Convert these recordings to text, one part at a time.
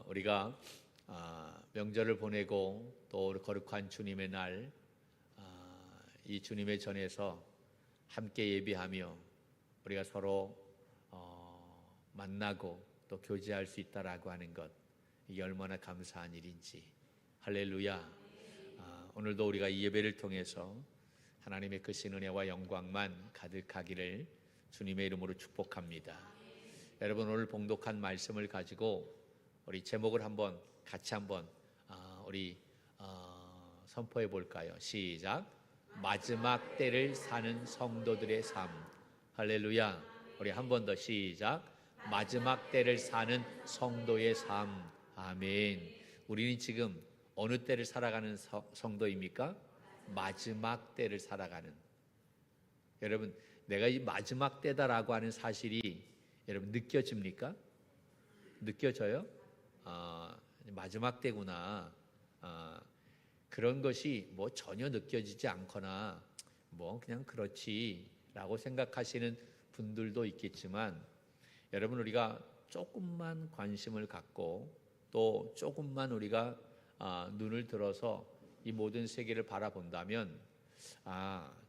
우리가 명절을 보내고 또 거룩한 주님의 날, 이 주님의 전에서 함께 예배하며 우리가 서로 만나고 또 교제할 수 있다라고 하는 것, 이게 얼마나 감사한 일인지. 할렐루야. 오늘도 우리가 이 예배를 통해서 하나님의 크신 은혜와 영광만 가득하기를 주님의 이름으로 축복합니다. 여러분, 오늘 봉독한 말씀을 가지고 우리 제목을 같이 한번 우리 선포해 볼까요? 시작. 마지막 때를 사는 성도들의 삶. 할렐루야. 우리 한 번 더 시작. 마지막 때를 사는 성도의 삶. 아멘. 우리는 지금 어느 때를 살아가는 성도입니까? 마지막 때를 살아가는. 여러분, 내가 이 마지막 때다라고 하는 사실이 여러분 느껴집니까? 느껴져요? 마지막 때구나. 그런 것이 뭐 전혀 느껴지지 않거나 뭐 그냥 그렇지라고 생각하시는 분들도 있겠지만, 여러분, 우리가 조금만 관심을 갖고 또 조금만 우리가 눈을 들어서 이 모든 세계를 바라본다면,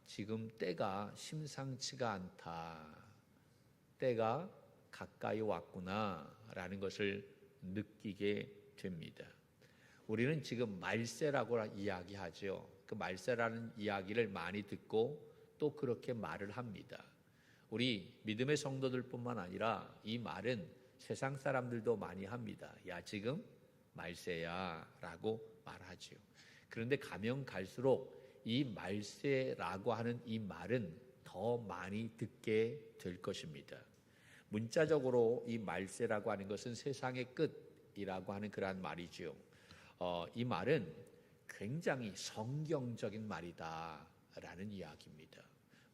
지금 때가 심상치가 않다, 때가 가까이 왔구나라는 것을 느끼게 됩니다. 우리는 지금 말세라고 이야기하죠. 그 말세라는 이야기를 많이 듣고 또 그렇게 말을 합니다. 우리 믿음의 성도들뿐만 아니라 이 말은 세상 사람들도 많이 합니다. 야, 지금 말세야 라고 말하죠. 그런데 가면 갈수록 이 말세라고 하는 이 말은 더 많이 듣게 될 것입니다. 문자적으로 이 말세라고 하는 것은 세상의 끝이라고 하는 그러한 말이죠. 이 말은 굉장히 성경적인 말이다라는 이야기입니다.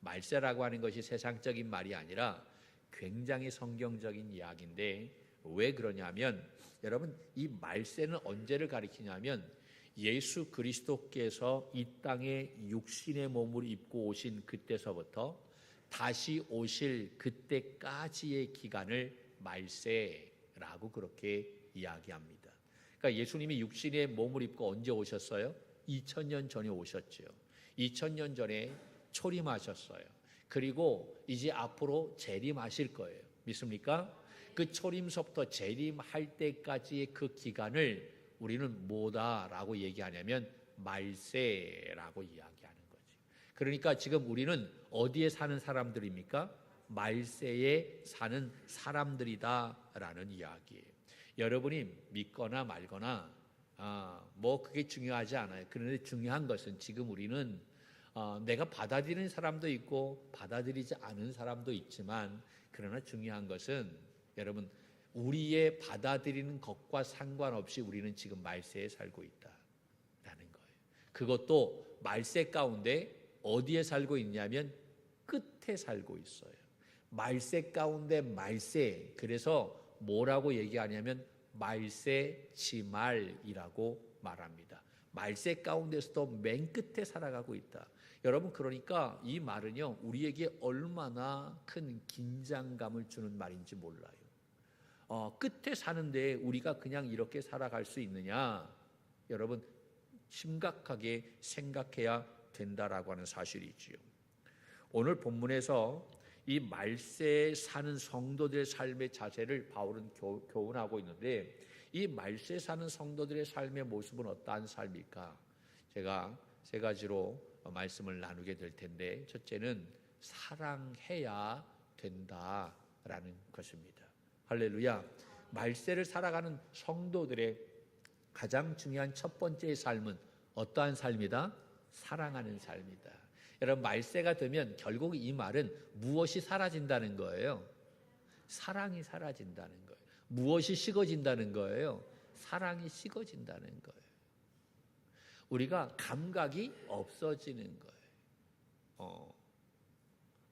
말세라고 하는 것이 세상적인 말이 아니라 굉장히 성경적인 이야기인데, 왜 그러냐면, 여러분, 이 말세는 언제를 가리키냐면 예수 그리스도께서 이 땅에 육신의 몸을 입고 오신 그때서부터 다시 오실 그때까지의 기간을 말세라고 그렇게 이야기합니다. 그러니까 예수님이 육신의 몸을 입고 언제 오셨어요? 2000년 전에 오셨죠. 2000년 전에 초림하셨어요. 그리고 이제 앞으로 재림하실 거예요. 믿습니까? 그 초림서부터 재림할 때까지의 그 기간을 우리는 뭐다라고 얘기하냐면 말세라고 이야기하는 거죠. 그러니까 지금 우리는 어디에 사는 사람들입니까? 말세에 사는 사람들이다라는 이야기예요. 여러분이 믿거나 말거나 뭐 그게 중요하지 않아요. 그런데 중요한 것은 지금 우리는 내가 받아들이는 사람도 있고 받아들이지 않은 사람도 있지만, 그러나 중요한 것은 여러분, 우리의 받아들이는 것과 상관없이 우리는 지금 말세에 살고 있다라는 거예요. 그것도 말세 가운데 어디에 살고 있냐면 끝에 살고 있어요. 말세 가운데 말세. 그래서 뭐라고 얘기하냐면 말세 지말이라고 말합니다. 말세 가운데서도 맨 끝에 살아가고 있다. 여러분, 그러니까 이 말은요, 우리에게 얼마나 큰 긴장감을 주는 말인지 몰라요. 끝에 사는데 우리가 그냥 이렇게 살아갈 수 있느냐? 여러분, 심각하게 생각해야 된다라고 하는 사실이지요. 오늘 본문에서 이 말세에 사는 성도들의 삶의 자세를 바울은 교훈하고 있는데, 이 말세에 사는 성도들의 삶의 모습은 어떠한 삶일까? 제가 세 가지로 말씀을 나누게 될 텐데, 첫째는 사랑해야 된다라는 것입니다. 할렐루야. 말세를 살아가는 성도들의 가장 중요한 첫 번째 삶은 어떠한 삶이다? 사랑하는 삶이다. 여러분, 말세가 되면 결국 이 말은 무엇이 사라진다는 거예요? 사랑이 사라진다는 거예요. 무엇이 식어진다는 거예요? 사랑이 식어진다는 거예요. 우리가 감각이 없어지는 거예요.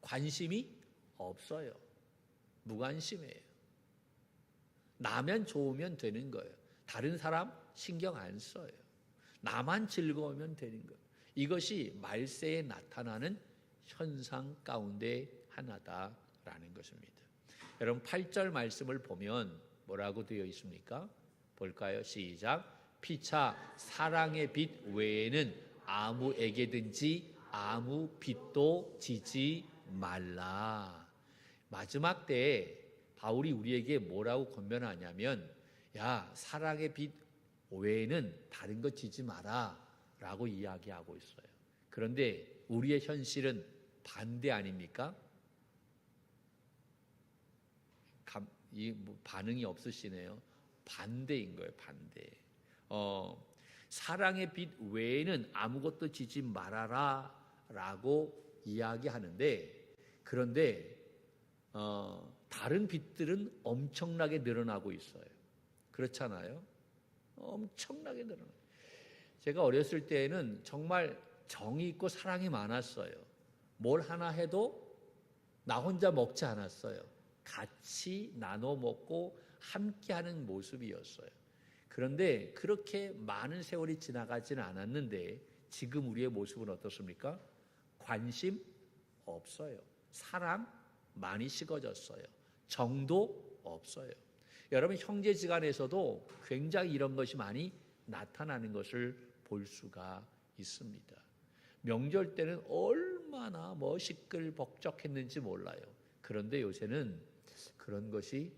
관심이 없어요. 무관심해요. 나면 좋으면 되는 거예요. 다른 사람 신경 안 써요. 나만 즐거우면 되는 거예요. 이것이 말세에 나타나는 현상 가운데 하나다라는 것입니다. 여러분, 8절 말씀을 보면 뭐라고 되어 있습니까? 볼까요? 시작. 피차 사랑의 빛 외에는 아무에게든지 아무 빛도 지지 말라. 마지막 때에 바울이 우리에게 뭐라고 권면하냐면, 야, 사랑의 빛 외에는 다른 것 지지 마라 라고 이야기하고 있어요. 그런데 우리의 현실은 반대 아닙니까? 반응이 없으시네요. 반대인 거예요. 반대. 사랑의 빛 외에는 아무것도 지지 말아라 라고 이야기하는데, 그런데 다른 빛들은 엄청나게 늘어나고 있어요. 그렇잖아요. 엄청나게 늘어나요. 제가 어렸을 때에는 정말 정이 있고 사랑이 많았어요. 뭘 하나 해도 나 혼자 먹지 않았어요. 같이 나눠 먹고 함께하는 모습이었어요. 그런데 그렇게 많은 세월이 지나가지는 않았는데 지금 우리의 모습은 어떻습니까? 관심 없어요. 사랑 많이 식어졌어요. 정도 없어요. 여러분, 형제지간에서도 굉장히 이런 것이 많이 나타나는 것을 볼 수가 있습니다. 명절 때는 얼마나 시끌벅적했는지 몰라요. 그런데 요새는 그런 것이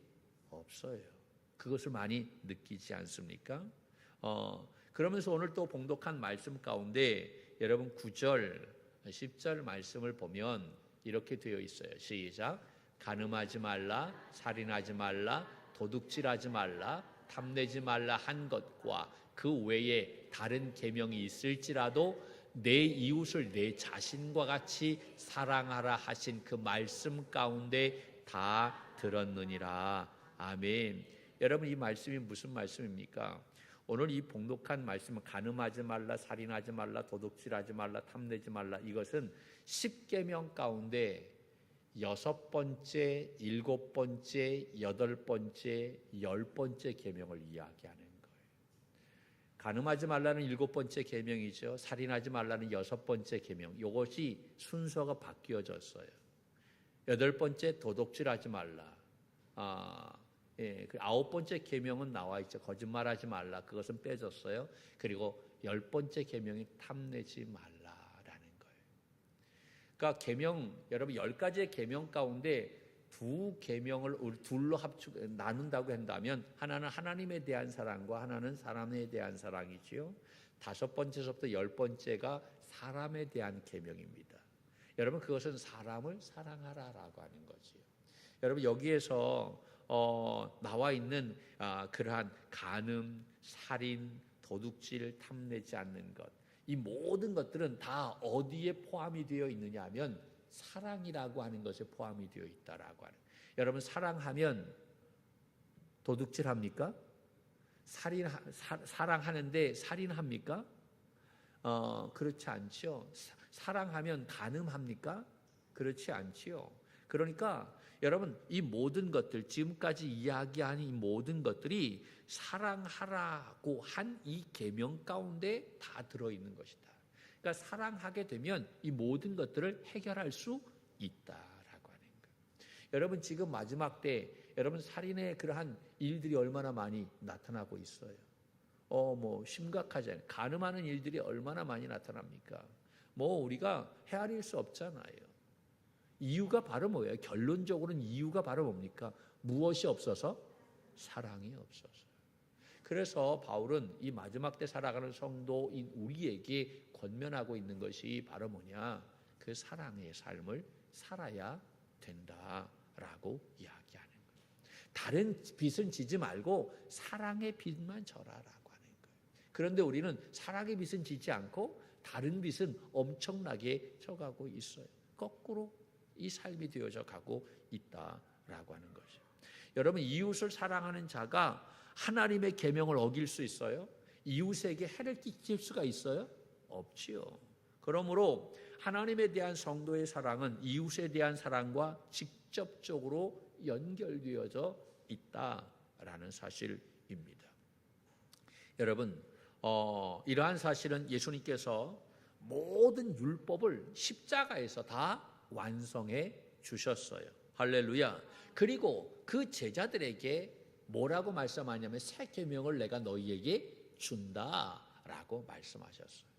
없어요. 그것을 많이 느끼지 않습니까? 그러면서 오늘 또 봉독한 말씀 가운데 여러분 9절, 10절 말씀을 보면 이렇게 되어 있어요. 시작. 간음하지 말라, 살인하지 말라, 도둑질하지 말라, 탐내지 말라 한 것과 그 외에 다른 계명이 있을지라도 내 이웃을 내 자신과 같이 사랑하라 하신 그 말씀 가운데 다 들었느니라. 아멘. 여러분, 이 말씀이 무슨 말씀입니까? 오늘 이 봉독한 말씀은 간음하지 말라, 살인하지 말라, 도둑질하지 말라, 탐내지 말라, 이것은 10계명 가운데 6번째, 7번째, 8번째, 10번째 계명을 이야기하는 거예요. 간음하지 말라는 7번째 계명이죠. 살인하지 말라는 6번째 계명. 이것이 순서가 바뀌어졌어요. 8번째 도둑질하지 말라. 그 9번째 계명은 나와 있죠. 거짓말하지 말라. 그것은 빼졌어요. 그리고 10번째 계명이 탐내지 말라라는 거예요. 그러니까 계명, 여러분 10가지의 계명 가운데 두 계명을 둘로 나눈다고 한다면 하나는 하나님에 대한 사랑과 하나는 사람에 대한 사랑이지요. 5번째서부터 10번째가 사람에 대한 계명입니다. 여러분, 그것은 사람을 사랑하라라고 하는 거지요. 여러분, 여기에서 나와 있는 그러한 간음, 살인, 도둑질, 탐내지 않는 것, 이 모든 것들은 다 어디에 포함이 되어 있느냐 하면 사랑이라고 하는 것에 포함이 되어 있다라고 하는. 여러분, 사랑하면 도둑질합니까? 사랑하는데 살인합니까? 그렇지 않죠. 사랑하면 간음합니까? 그렇지 않지요. 그러니까 여러분, 이 모든 것들, 지금까지 이야기한 이 모든 것들이 사랑하라고 한 이 계명 가운데 다 들어있는 것이다. 그러니까 사랑하게 되면 이 모든 것들을 해결할 수 있다라고 하는 거예요. 여러분, 지금 마지막 때 여러분 살인의 그러한 일들이 얼마나 많이 나타나고 있어요. 심각하잖아요. 간음하는 일들이 얼마나 많이 나타납니까? 우리가 헤아릴 수 없잖아요. 이유가 바로 뭐예요? 결론적으로는 이유가 바로 뭡니까? 무엇이 없어서? 사랑이 없어서. 그래서 바울은 이 마지막 때 살아가는 성도인 우리에게 권면하고 있는 것이 바로 뭐냐? 그 사랑의 삶을 살아야 된다라고 이야기하는 거예요. 다른 빛은 지지 말고 사랑의 빛만 져라라고 하는 거예요. 그런데 우리는 사랑의 빛은 지지 않고 다른 빛은 엄청나게 져가고 있어요. 거꾸로 이 삶이 되어져 가고 있다라고 하는 것이죠. 여러분, 이웃을 사랑하는 자가 하나님의 계명을 어길 수 있어요? 이웃에게 해를 끼칠 수가 있어요? 없지요. 그러므로 하나님에 대한 성도의 사랑은 이웃에 대한 사랑과 직접적으로 연결되어져 있다라는 사실입니다. 여러분, 이러한 사실은 예수님께서 모든 율법을 십자가에서 다 완성해 주셨어요. 할렐루야. 그리고 그 제자들에게 뭐라고 말씀하냐면 새 계명을 내가 너희에게 준다라고 말씀하셨어요.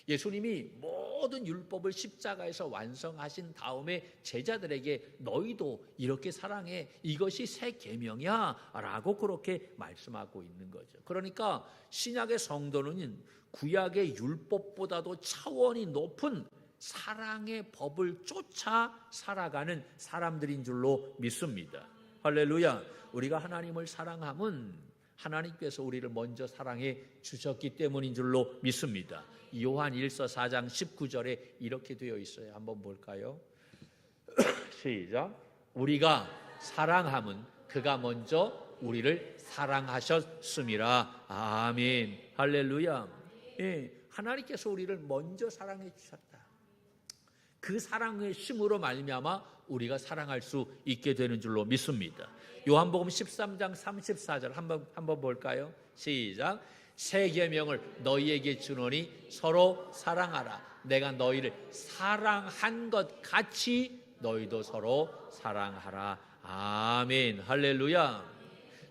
예수님이 모든 율법을 십자가에서 완성하신 다음에 제자들에게 너희도 이렇게 사랑해, 이것이 새 계명이야 라고 그렇게 말씀하고 있는 거죠. 그러니까 신약의 성도는 구약의 율법보다도 차원이 높은 사랑의 법을 쫓아 살아가는 사람들인 줄로 믿습니다. 할렐루야. 우리가 하나님을 사랑함은 하나님께서 우리를 먼저 사랑해 주셨기 때문인 줄로 믿습니다. 요한 1서 4장 19절에 이렇게 되어 있어요. 한번 볼까요? 시작. 우리가 사랑함은 그가 먼저 우리를 사랑하셨음이라. 아멘. 할렐루야. 예, 하나님께서 우리를 먼저 사랑해 주셨다. 그 사랑의 심으로 말미암아 우리가 사랑할 수 있게 되는 줄로 믿습니다. 요한복음 13장 34절 한번 볼까요? 시작. 새 계명을 너희에게 주노니 서로 사랑하라. 내가 너희를 사랑한 것 같이 너희도 서로 사랑하라. 아멘. 할렐루야.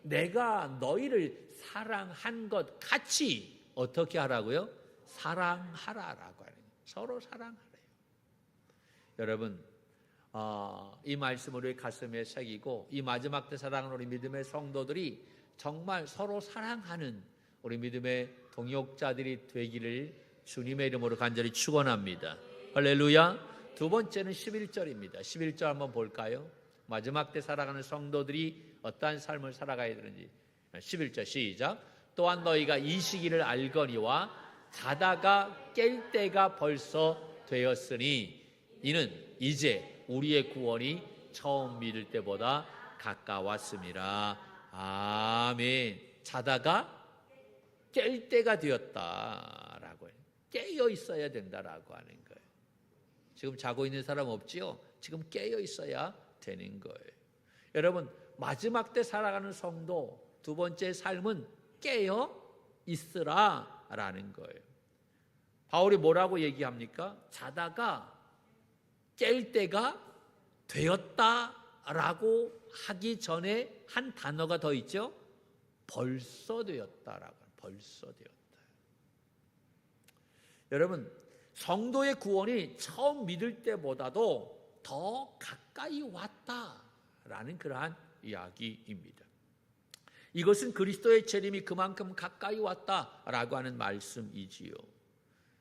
내가 너희를 사랑한 것 같이 어떻게 하라고요? 사랑하라라고 하는 거예요. 서로 사랑하래요. 여러분, 이 말씀을 우리 가슴에 새기고 이 마지막 때 사랑하는 우리 믿음의 성도들이 정말 서로 사랑하는 우리 믿음의 동역자들이 되기를 주님의 이름으로 간절히 축원합니다. 할렐루야. 두 번째는 11절입니다. 11절 한번 볼까요? 마지막 때 살아가는 성도들이 어떠한 삶을 살아가야 되는지. 11절 시작. 또한 너희가 이 시기를 알거니와 자다가 깰 때가 벌써 되었으니 이는 이제 우리의 구원이 처음 믿을 때보다 가까웠습니다. 아멘. 자다가 깰 때가 되었다라고 해요. 깨어 있어야 된다라고 하는 거예요. 지금 자고 있는 사람 없지요? 지금 깨어 있어야 되는 거예요. 여러분, 마지막 때 살아가는 성도 두 번째 삶은 깨어 있으라라는 거예요. 바울이 뭐라고 얘기합니까? 자다가 깰 때가 되었다라고 하기 전에 한 단어가 더 있죠? 벌써 되었다라고. 벌써 되었다. 여러분, 성도의 구원이 처음 믿을 때보다도 더 가까이 왔다라는 그러한 이야기입니다. 이것은 그리스도의 재림이 그만큼 가까이 왔다라고 하는 말씀이지요.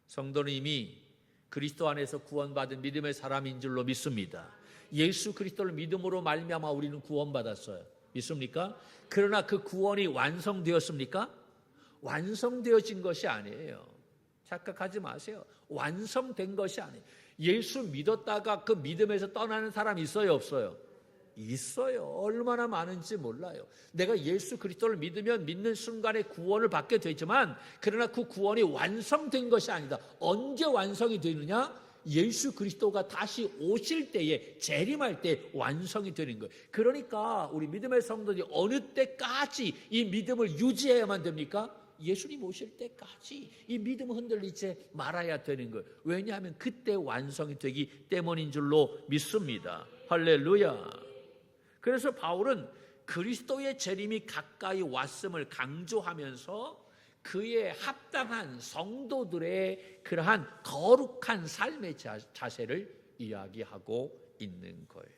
성도는 이미 그리스도 안에서 구원받은 믿음의 사람인 줄로 믿습니다. 예수 그리스도를 믿음으로 말미암아 우리는 구원받았어요. 믿습니까? 그러나 그 구원이 완성되었습니까? 완성되어진 것이 아니에요. 착각하지 마세요. 완성된 것이 아니에요. 예수 믿었다가 그 믿음에서 떠나는 사람 있어요, 없어요? 있어요. 얼마나 많은지 몰라요. 내가 예수 그리스도를 믿으면 믿는 순간에 구원을 받게 되지만 그러나 그 구원이 완성된 것이 아니다. 언제 완성이 되느냐? 예수 그리스도가 다시 오실 때에 재림할 때 완성이 되는 거예요. 그러니까 우리 믿음의 성도들이 어느 때까지 이 믿음을 유지해야만 됩니까? 예수님 오실 때까지 이 믿음을 흔들리지 말아야 되는 거예요. 왜냐하면 그때 완성이 되기 때문인 줄로 믿습니다. 할렐루야. 그래서 바울은 그리스도의 재림이 가까이 왔음을 강조하면서 그에 합당한 성도들의 그러한 거룩한 삶의 자세를 이야기하고 있는 거예요.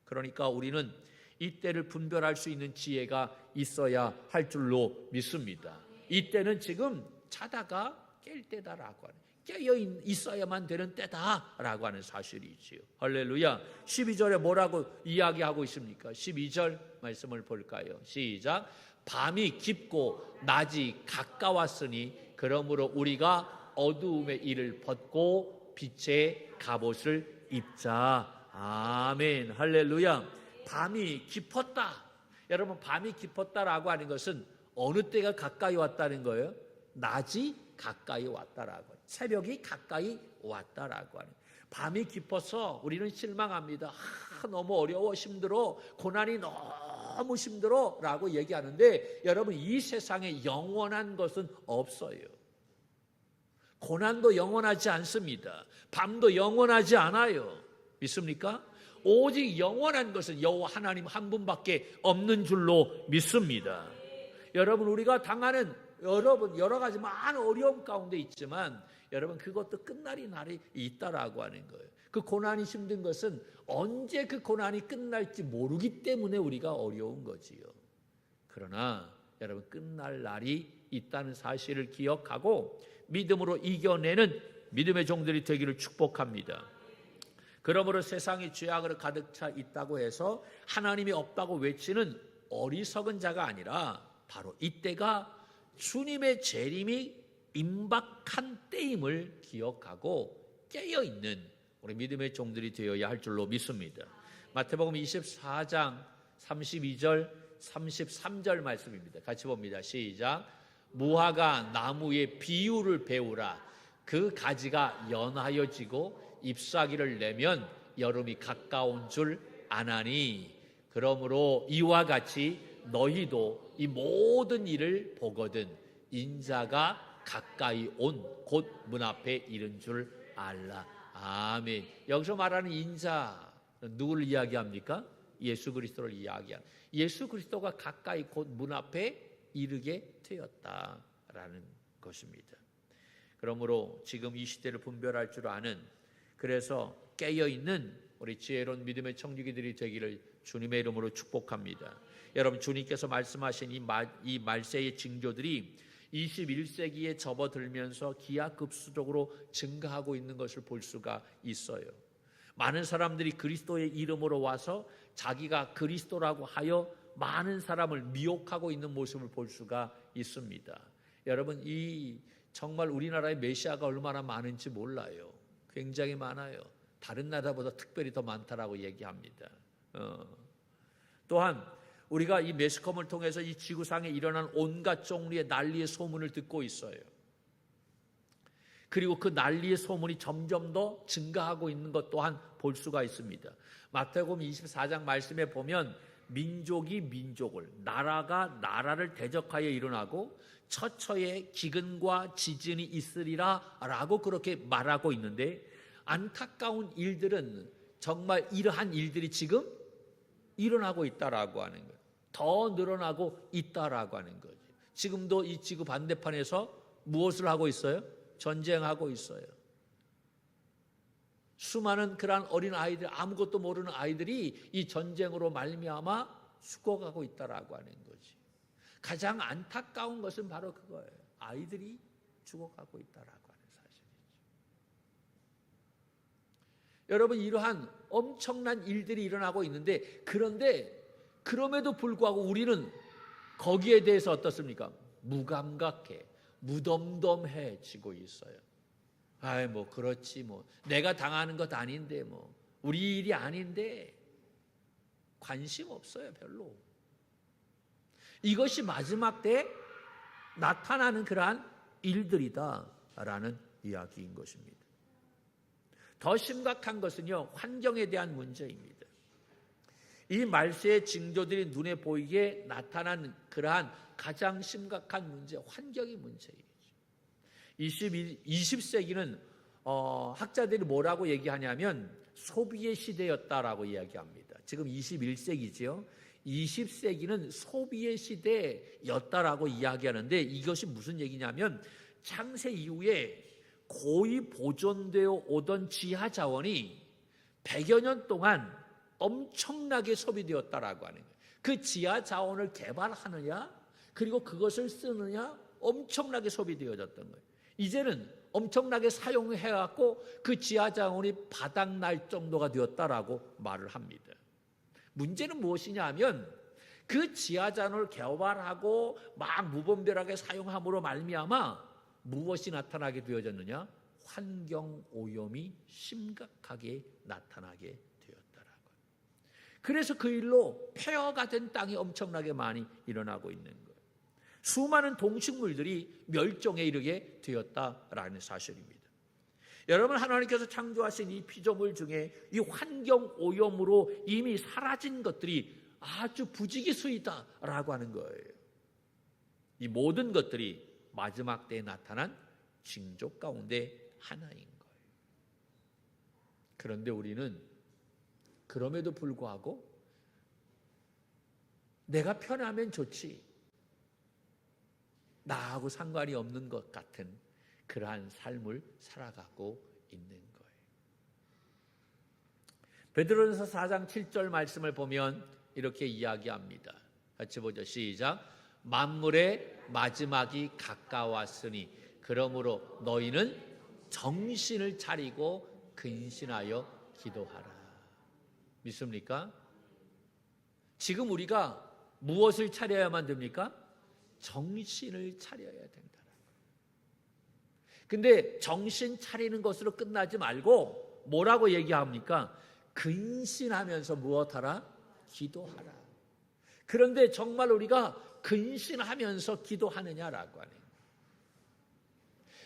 그러니까 우리는 이때를 분별할 수 있는 지혜가 있어야 할 줄로 믿습니다. 이때는 지금 자다가 깰 때다라고 하는, 깨어 있어야만 되는 때다라고 하는 사실이지요. 할렐루야. 12절에 뭐라고 이야기하고 있습니까? 12절 말씀을 볼까요? 시작. 밤이 깊고 낮이 가까웠으니 그러므로 우리가 어두움의 일을 벗고 빛의 갑옷을 입자. 아멘. 할렐루야. 밤이 깊었다. 여러분, 밤이 깊었다라고 하는 것은 어느 때가 가까이 왔다는 거예요? 낮이 가까이 왔다라고, 새벽이 가까이 왔다라고 하는. 밤이 깊어서 우리는 실망합니다. 너무 어려워, 힘들어, 고난이 너무 힘들어 라고 얘기하는데 여러분, 이 세상에 영원한 것은 없어요. 고난도 영원하지 않습니다. 밤도 영원하지 않아요. 믿습니까? 오직 영원한 것은 여호와 하나님 한 분밖에 없는 줄로 믿습니다. 여러분, 우리가 당하는 여러 가지 많은 어려움 가운데 있지만 여러분, 그것도 끝날이 날이 있다라고 하는 거예요. 그 고난이 힘든 것은 언제 그 고난이 끝날지 모르기 때문에 우리가 어려운 거지요. 그러나 여러분, 끝날 날이 있다는 사실을 기억하고 믿음으로 이겨내는 믿음의 종들이 되기를 축복합니다. 그러므로 세상이 죄악으로 가득 차 있다고 해서 하나님이 없다고 외치는 어리석은 자가 아니라 바로 이때가 주님의 재림이 임박한 때임을 기억하고 깨어있는 우리 믿음의 종들이 되어야 할 줄로 믿습니다. 마태복음 24장 32절 33절 말씀입니다. 같이 봅니다. 시작. 무화과 나무의 비유를 배우라. 그 가지가 연하여지고 잎사귀를 내면 여름이 가까운 줄 아나니, 그러므로 이와 같이 너희도 이 모든 일을 보거든 인자가 가까이 온 곧 문 앞에 이른 줄 알라. 아멘. 여기서 말하는 인자, 누구를 이야기합니까? 예수 그리스도를 이야기합니다. 예수 그리스도가 가까이 곧 문 앞에 이르게 되었다라는 것입니다. 그러므로 지금 이 시대를 분별할 줄 아는, 그래서 깨어있는 우리 지혜로운 믿음의 청지기들이 되기를 주님의 이름으로 축복합니다. 여러분, 주님께서 말씀하신 이 말세의 징조들이 21세기에 접어들면서 기하급수적으로 증가하고 있는 것을 볼 수가 있어요. 많은 사람들이 그리스도의 이름으로 와서 자기가 그리스도라고 하여 많은 사람을 미혹하고 있는 모습을 볼 수가 있습니다. 여러분, 정말 우리나라의 메시아가 얼마나 많은지 몰라요. 굉장히 많아요. 다른 나라보다 특별히 더 많다라고 얘기합니다. 또한 우리가 이 매스컴을 통해서 이 지구상에 일어난 온갖 종류의 난리의 소문을 듣고 있어요. 그리고 그 난리의 소문이 점점 더 증가하고 있는 것 또한 볼 수가 있습니다. 마태복음 24장 말씀에 보면 민족이 민족을, 나라가 나라를 대적하여 일어나고 처처에 기근과 지진이 있으리라 라고 그렇게 말하고 있는데, 안타까운 일들은 정말 이러한 일들이 지금 일어나고 있다라고 하는 거예요. 더 늘어나고 있다라고 하는 거죠. 지금도 이 지구 반대편에서 무엇을 하고 있어요? 전쟁하고 있어요. 수많은 그러한 어린 아이들, 아무것도 모르는 아이들이 이 전쟁으로 말미암아 죽어가고 있다라고 하는 거지. 가장 안타까운 것은 바로 그거예요. 아이들이 죽어가고 있다라고 하는 사실이죠. 여러분, 이러한 엄청난 일들이 일어나고 있는데, 그럼에도 불구하고 우리는 거기에 대해서 어떻습니까? 무감각해, 무덤덤해지고 있어요. 아이, 뭐 그렇지, 뭐 내가 당하는 것 아닌데, 뭐 우리 일이 아닌데, 관심 없어요. 별로. 이것이 마지막 때에 나타나는 그러한 일들이다라는 이야기인 것입니다. 더 심각한 것은요, 환경에 대한 문제입니다. 이 말세의 징조들이 눈에 보이게 나타난 그러한 가장 심각한 문제, 환경의 문제이죠. 20세기는 학자들이 뭐라고 얘기하냐면 소비의 시대였다라고 이야기합니다. 지금 21세기지요. 20세기는 소비의 시대였다라고 이야기하는데, 이것이 무슨 얘기냐면 창세 이후에 고이 보존되어 오던 지하 자원이 100여 년 동안 엄청나게 소비되었다라고 하는 거예요. 그 지하 자원을 개발하느냐, 그리고 그것을 쓰느냐, 엄청나게 소비되어졌던 거예요. 이제는 엄청나게 사용해갖고 그 지하 자원이 바닥날 정도가 되었다라고 말을 합니다. 문제는 무엇이냐 하면 그 지하 자원을 개발하고 막 무분별하게 사용함으로 말미암아 무엇이 나타나게 되어졌느냐? 환경 오염이 심각하게 나타나게 되었다라고. 그래서 그 일로 폐허가 된 땅이 엄청나게 많이 일어나고 있는 거예요. 수많은 동식물들이 멸종에 이르게 되었다라는 사실입니다. 여러분, 하나님께서 창조하신 이 피조물 중에 이 환경 오염으로 이미 사라진 것들이 아주 부지기수이다라고 하는 거예요. 이 모든 것들이 마지막 때에 나타난 징조 가운데 하나인 거예요. 그런데 우리는 그럼에도 불구하고 내가 편하면 좋지, 나하고 상관이 없는 것 같은 그러한 삶을 살아가고 있는 거예요. 베드로전서 4장 7절 말씀을 보면 이렇게 이야기합니다. 같이 보죠. 시작. 만물의 마지막이 가까웠으니 그러므로 너희는 정신을 차리고 근신하여 기도하라. 믿습니까? 지금 우리가 무엇을 차려야만 됩니까? 정신을 차려야 된다. 근데 정신 차리는 것으로 끝나지 말고 뭐라고 얘기합니까? 근신하면서 무엇하라? 기도하라. 그런데 정말 우리가 근신하면서 기도하느냐라고 하네요.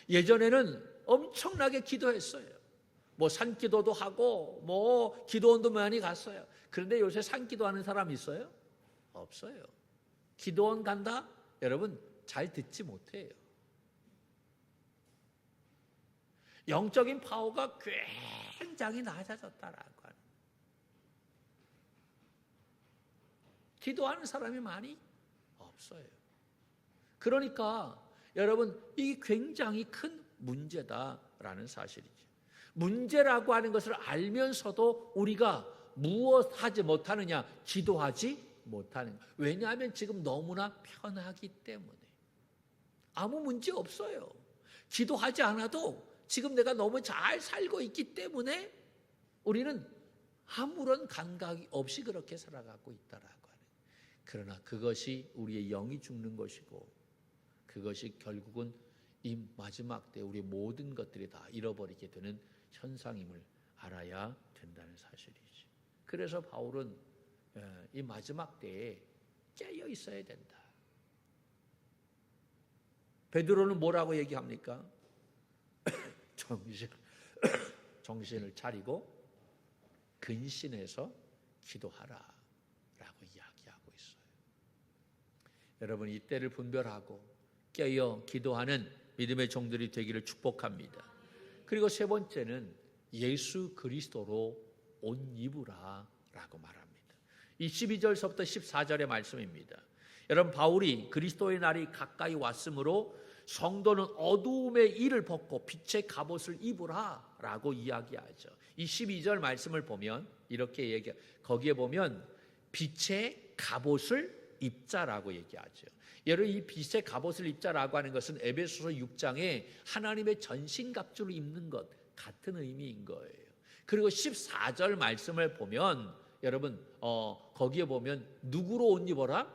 예전에는 엄청나게 기도했어요. 뭐 산기도도 하고 뭐 기도원도 많이 갔어요. 그런데 요새 산기도하는 사람 있어요? 없어요. 기도원 간다? 여러분 잘 듣지 못해요. 영적인 파워가 굉장히 낮아졌다라고 하는. 기도하는 사람이 많이 없어요. 그러니까 여러분 이게 굉장히 큰 문제다라는 사실이죠. 문제라고 하는 것을 알면서도 우리가 무엇하지 못하느냐? 기도하지 못하는 거예요. 왜냐하면 지금 너무나 편하기 때문에. 아무 문제 없어요. 기도하지 않아도 지금 내가 너무 잘 살고 있기 때문에 우리는 아무런 감각이 없이 그렇게 살아가고 있다라고 하는. 그러나 그것이 우리의 영이 죽는 것이고 그것이 결국은 이 마지막 때 우리의 모든 것들이 다 잃어버리게 되는 현상임을 알아야 된다는 사실이지. 그래서 바울은 이 마지막 때에 깨어 있어야 된다. 베드로는 뭐라고 얘기합니까? 정신을 차리고 근신해서 기도하라 라고 이야기하고 있어요. 여러분 이 때를 분별하고 깨어 기도하는 믿음의 종들이 되기를 축복합니다. 그리고 세 번째는 예수 그리스도로 옷 입으라 라고 말합니다. 이 12절서부터 14절의 말씀입니다. 여러분 바울이 그리스도의 날이 가까이 왔으므로 성도는 어두움의 일을 벗고 빛의 갑옷을 입으라 라고 이야기하죠. 이 12절 말씀을 보면 이렇게 얘기해요. 거기에 보면 빛의 갑옷을 입자라고 얘기하죠. 여러분 이 빛의 갑옷을 입자라고 하는 것은 에베소서 6장에 하나님의 전신갑주를 입는 것 같은 의미인 거예요. 그리고 14절 말씀을 보면 여러분 거기에 보면 누구로 옷 입어라?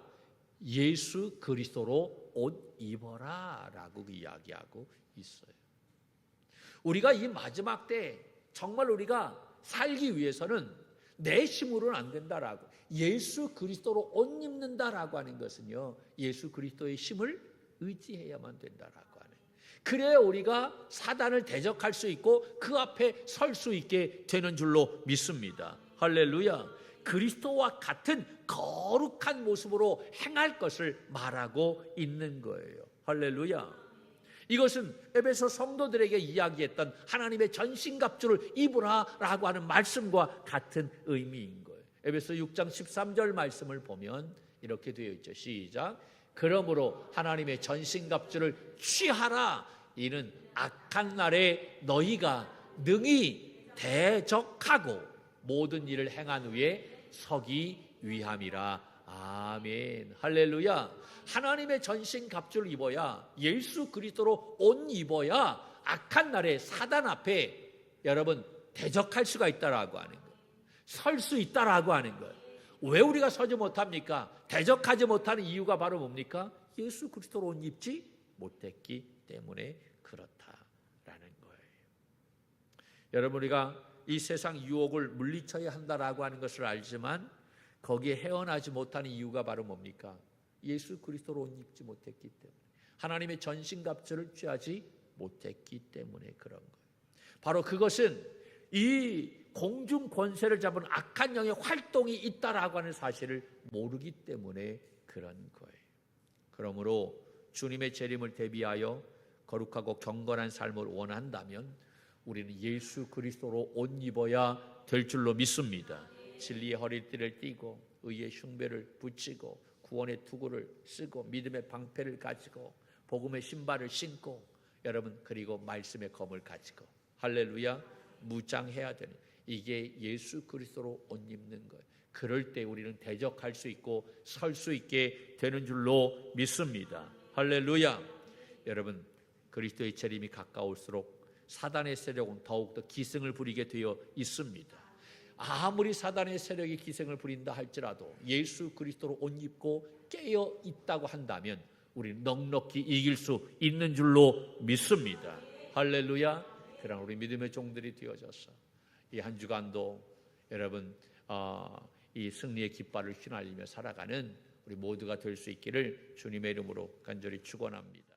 예수 그리스도로 옷 입어라 라고 이야기하고 있어요. 우리가 이 마지막 때 정말 우리가 살기 위해서는 내 힘으로는 안 된다라고, 예수 그리스도로 옷 입는다라고 하는 것은요 예수 그리스도의 힘을 의지해야만 된다라고 하는. 그래야 우리가 사단을 대적할 수 있고 그 앞에 설 수 있게 되는 줄로 믿습니다. 할렐루야. 그리스도와 같은 거룩한 모습으로 행할 것을 말하고 있는 거예요. 할렐루야. 이것은 에베소 성도들에게 이야기했던 하나님의 전신갑주를 입으라라고 하는 말씀과 같은 의미인 거예요. 에베소 6장 13절 말씀을 보면 이렇게 되어 있죠. 시작. 그러므로 하나님의 전신갑주를 취하라. 이는 악한 날에 너희가 능히 대적하고 모든 일을 행한 후에 서기 위함이라. 아멘. 할렐루야. 하나님의 전신갑주를 입어야, 예수 그리스도로 옷 입어야 악한 날에 사단 앞에 여러분 대적할 수가 있다라고 하는 거예요. 설 수 있다라고 하는 거예요. 왜 우리가 서지 못합니까? 대적하지 못하는 이유가 바로 뭡니까? 예수 그리스도로 옷 입지 못했기 때문에 그렇다라는 거예요. 여러분 우리가 이 세상 유혹을 물리쳐야 한다라고 하는 것을 알지만 거기에 헤어나지 못하는 이유가 바로 뭡니까? 예수 그리스도로 옷 입지 못했기 때문에, 하나님의 전신갑주를 취하지 못했기 때문에 그런 거예요. 바로 그것은 이 공중 권세를 잡은 악한 영의 활동이 있다라고 하는 사실을 모르기 때문에 그런 거예요. 그러므로 주님의 재림을 대비하여 거룩하고 경건한 삶을 원한다면 우리는 예수 그리스도로 옷 입어야 될 줄로 믿습니다. 진리의 허리띠를 띠고 의의 흉배를 붙이고 구원의 투구를 쓰고 믿음의 방패를 가지고 복음의 신발을 신고 여러분 그리고 말씀의 검을 가지고 할렐루야 무장해야 되는 이게 예수 그리스도로 옷 입는 거예요. 그럴 때 우리는 대적할 수 있고 설 수 있게 되는 줄로 믿습니다. 할렐루야. 여러분 그리스도의 재림이 가까울수록 사단의 세력은 더욱더 기승을 부리게 되어 있습니다. 아무리 사단의 세력이 기승을 부린다 할지라도 예수 그리스도로 옷 입고 깨어 있다고 한다면 우리는 넉넉히 이길 수 있는 줄로 믿습니다. 할렐루야. 그러나 우리 믿음의 종들이 되어져서 이 한 주간도 여러분 이 승리의 깃발을 휘날리며 살아가는 우리 모두가 될 수 있기를 주님의 이름으로 간절히 축원합니다.